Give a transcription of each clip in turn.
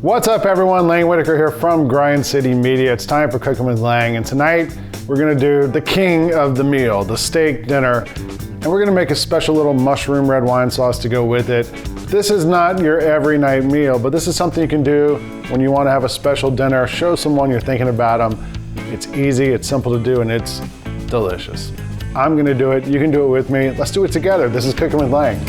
What's up everyone, Lang Whitaker here from Grind City Media. It's time for Cooking with Lang, and tonight we're gonna do the king of the meal, the steak dinner. And we're gonna make a special little mushroom red wine sauce to go with it. This is not your every night meal, but this is something you can do when you wanna have a special dinner, show someone you're thinking about them. It's easy, it's simple to do, and it's delicious. I'm gonna do it, you can do it with me. Let's do it together. This is Cooking with Lang.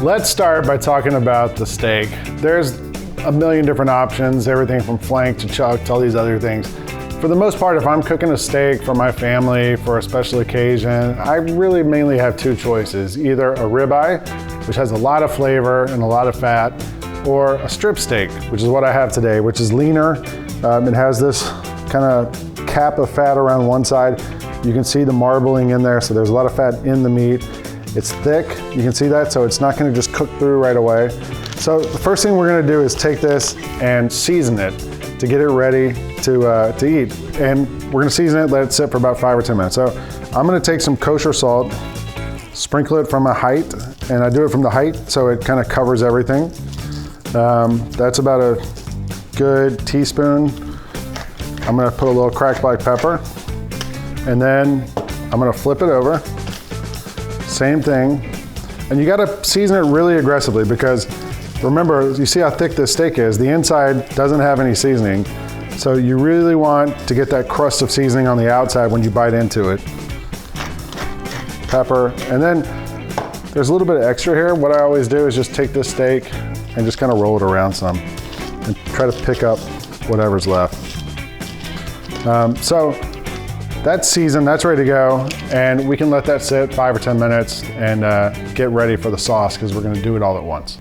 Let's start by talking about the steak. There's a million different options, everything from flank to chuck to all these other things. For the most part, if I'm cooking a steak for my family for a special occasion, I really mainly have two choices. Either a ribeye, which has a lot of flavor and a lot of fat, or a strip steak, which is what I have today, which is leaner. It has this kind of cap of fat around one side. You can see the marbling in there, so there's a lot of fat in the meat. It's thick, you can see that, so it's not gonna just cook through right away. So the first thing we're gonna do is take this and season it to get it ready to eat. And we're gonna season it, let it sit for about 5 or 10 minutes. So I'm gonna take some kosher salt, sprinkle it from a height, and I do it from the height so it kind of covers everything. That's about a good teaspoon. I'm gonna put a little cracked black pepper, and then I'm gonna flip it over. Same thing, and you gotta season it really aggressively because remember, you see how thick this steak is, the inside doesn't have any seasoning, so you really want to get that crust of seasoning on the outside when you bite into it. Pepper, and then there's a little bit of extra here. What I always do is just take this steak and just kind of roll it around some and try to pick up whatever's left. So that's seasoned, that's ready to go, and we can let that sit 5 or 10 minutes and get ready for the sauce because we're gonna do it all at once.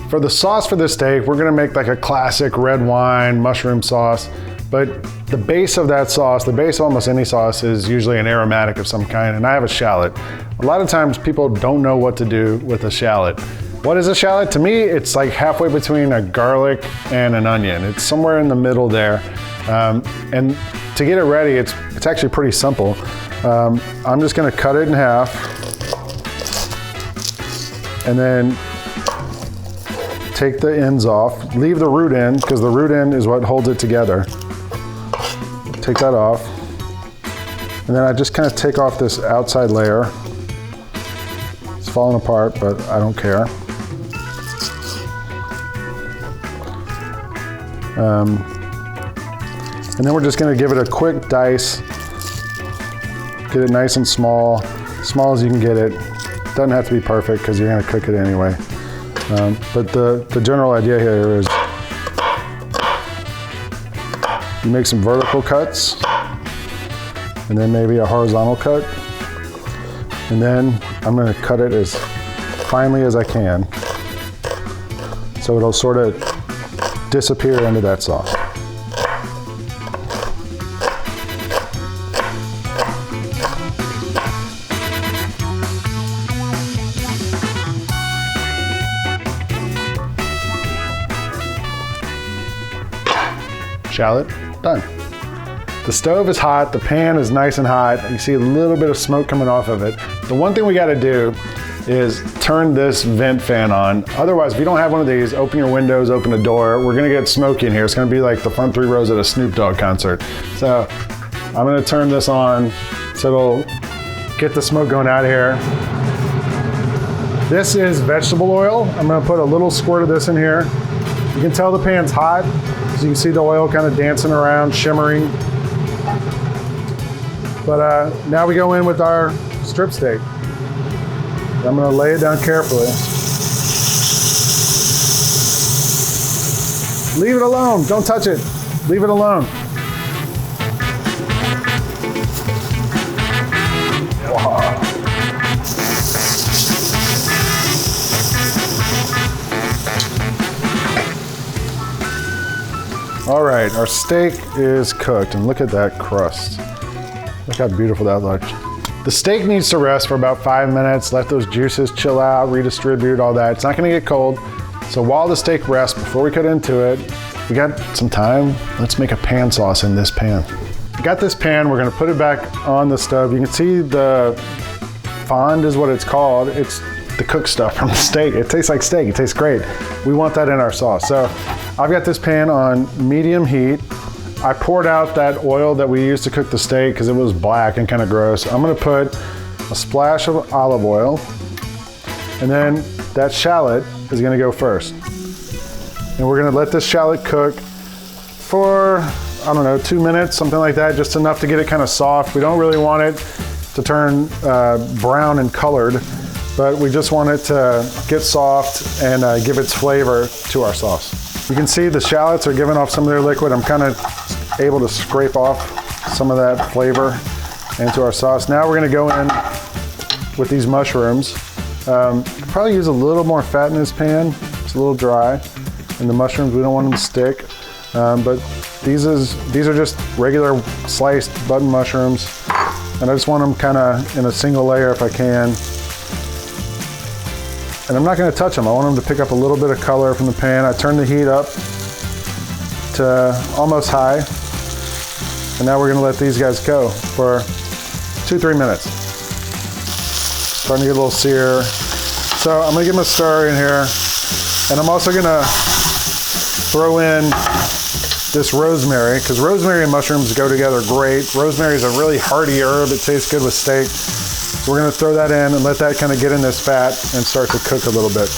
For the sauce for this steak, we're gonna make like a classic red wine mushroom sauce, but the base of that sauce, the base of almost any sauce is usually an aromatic of some kind, and I have a shallot. A lot of times people don't know what to do with a shallot. What is a shallot? To me, it's like halfway between a garlic and an onion. It's somewhere in the middle there. And to get it ready, it's actually pretty simple. I'm just gonna cut it in half and then take the ends off. Leave the root in, because the root end is what holds it together. Take that off. And then I just kind of take off this outside layer. It's falling apart, but I don't care. And then we're just gonna give it a quick dice. Get it nice and small as you can get it. Doesn't have to be perfect because you're gonna cook it anyway. But the general idea here is you make some vertical cuts and then maybe a horizontal cut. And then I'm gonna cut it as finely as I can so it'll sort of disappear into that sauce. Shallot, done. The stove is hot, the pan is nice and hot. You see a little bit of smoke coming off of it. The one thing we gotta do is turn this vent fan on. Otherwise, if you don't have one of these, open your windows, open the door. We're gonna get smoky in here. It's gonna be like the front 3 rows at a Snoop Dogg concert. So I'm gonna turn this on so it'll get the smoke going out of here. This is vegetable oil. I'm gonna put a little squirt of this in here. You can tell the pan's hot. So you can see the oil kind of dancing around, shimmering. But now we go in with our strip steak. I'm gonna lay it down carefully. Leave it alone, don't touch it. Leave it alone. Wow. All right, our steak is cooked, and look at that crust. Look how beautiful that looks. The steak needs to rest for about 5 minutes, let those juices chill out, redistribute, all that. It's not gonna get cold. So while the steak rests, before we cut into it, we got some time. Let's make a pan sauce in this pan. I got this pan, we're gonna put it back on the stove. You can see the fond is what it's called. It's the cooked stuff from the steak. It tastes like steak, it tastes great. We want that in our sauce. So I've got this pan on medium heat. I poured out that oil that we used to cook the steak because it was black and kind of gross. I'm gonna put a splash of olive oil, and then that shallot is gonna go first. And we're gonna let this shallot cook for, I don't know, 2 minutes, something like that, just enough to get it kind of soft. We don't really want it to turn brown and colored, but we just want it to get soft and give its flavor to our sauce. You can see the shallots are giving off some of their liquid. I'm kind of able to scrape off some of that flavor into our sauce. Now we're gonna go in with these mushrooms. Probably use a little more fat in this pan. It's a little dry. And the mushrooms, we don't want them to stick. But these are just regular sliced button mushrooms. And I just want them kind of in a single layer if I can. And I'm not gonna touch them. I want them to pick up a little bit of color from the pan. I turn the heat up to almost high. And now we're gonna let these guys go for 2-3 minutes. Starting to get a little sear. So I'm gonna give them a stir in here. And I'm also gonna throw in this rosemary, because rosemary and mushrooms go together great. Rosemary is a really hearty herb. It tastes good with steak. So we're gonna throw that in and let that kind of get in this fat and start to cook a little bit.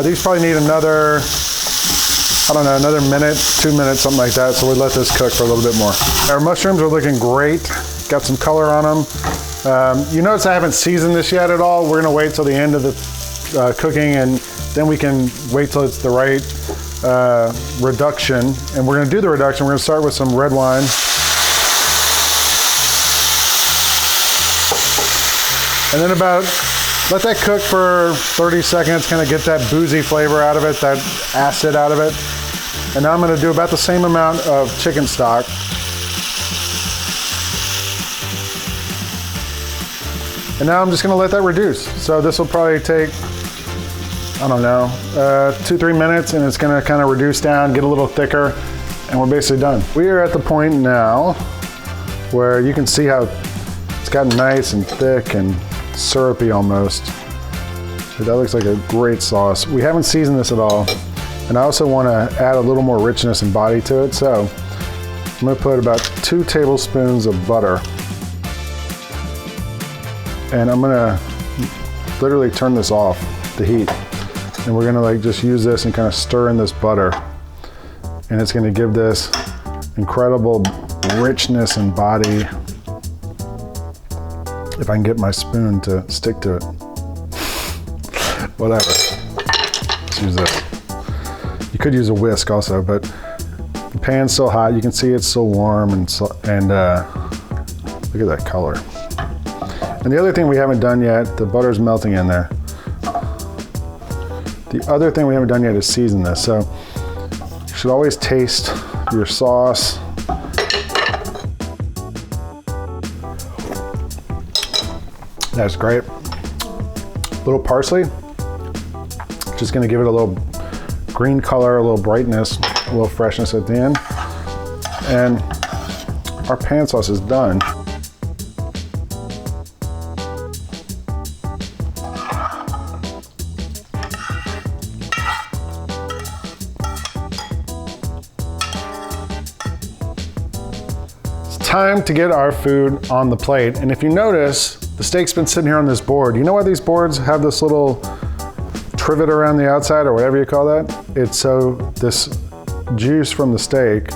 These probably need another, I don't know, another minute, 2 minutes, something like that. So we'll let this cook for a little bit more. Our mushrooms are looking great. Got some color on them. You notice I haven't seasoned this yet at all. We're gonna wait till the end of the cooking, and then we can wait till it's the right reduction. And we're gonna do the reduction. We're gonna start with some red wine. And then let that cook for 30 seconds, kind of get that boozy flavor out of it, that acid out of it. And now I'm gonna do about the same amount of chicken stock. And now I'm just gonna let that reduce. So this will probably take, I don't know, 2-3 minutes, and it's gonna kind of reduce down, get a little thicker, and we're basically done. We are at the point now where you can see how it's gotten nice and thick and syrupy almost. That looks like a great sauce. We haven't seasoned this at all. And I also wanna add a little more richness and body to it. So I'm gonna put about 2 tablespoons of butter. And I'm gonna literally turn this off, the heat. And we're gonna just use this and kind of stir in this butter. And it's gonna give this incredible richness and body. If I can get my spoon to stick to it. Whatever, let's use this. You could use a whisk also, but the pan's still hot. You can see it's still warm, and look at that color. And the other thing we haven't done yet, the butter's melting in there. The other thing we haven't done yet is season this. So you should always taste your sauce. That's great. A little parsley, just gonna give it a little green color, a little brightness, a little freshness at the end. And our pan sauce is done. Time to get our food on the plate. And if you notice, the steak's been sitting here on this board. You know why these boards have this little trivet around the outside, or whatever you call that? It's so this juice from the steak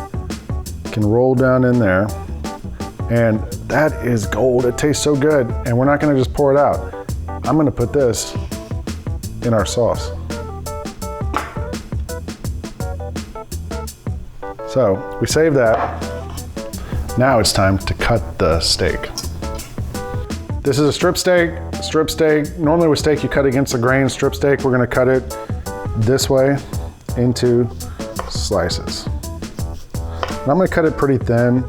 can roll down in there, and that is gold. It tastes so good. And we're not gonna just pour it out. I'm gonna put this in our sauce. So we save that. Now it's time to cut the steak. This is a strip steak. Strip steak, normally with steak you cut against the grain. Strip steak, we're gonna cut it this way into slices. And I'm gonna cut it pretty thin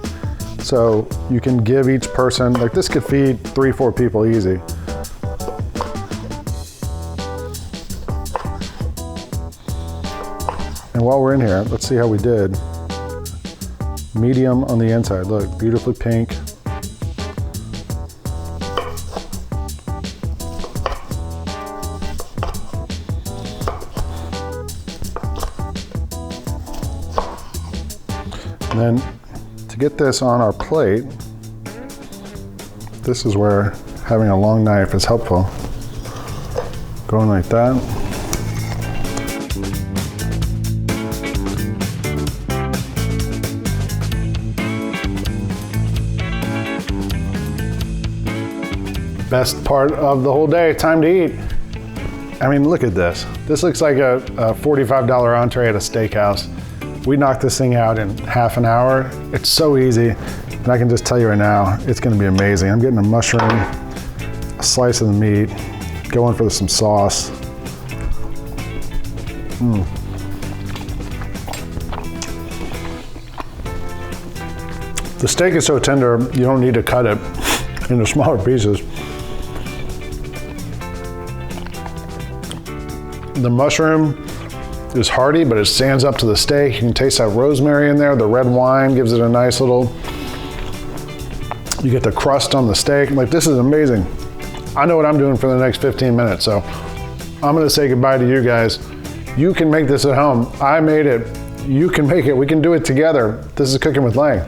so you can give each person, like this could feed 3-4 people easy. And while we're in here, let's see how we did. Medium on the inside, look, beautifully pink. And then to get this on our plate, this is where having a long knife is helpful. Going like that. Best part of the whole day, time to eat. I mean, look at this. This looks like a $45 entree at a steakhouse. We knocked this thing out in half an hour. It's so easy, and I can just tell you right now, it's gonna be amazing. I'm getting a mushroom, a slice of the meat, going for some sauce. The steak is so tender, you don't need to cut it into smaller pieces. The mushroom is hearty, but it stands up to the steak. You can taste that rosemary in there. The red wine gives it a nice little, you get the crust on the steak. Like, this is amazing. I know what I'm doing for the next 15 minutes, so I'm gonna say goodbye to you guys. You can make this at home. I made it. You can make it. We can do it together. This is Cooking with Lang.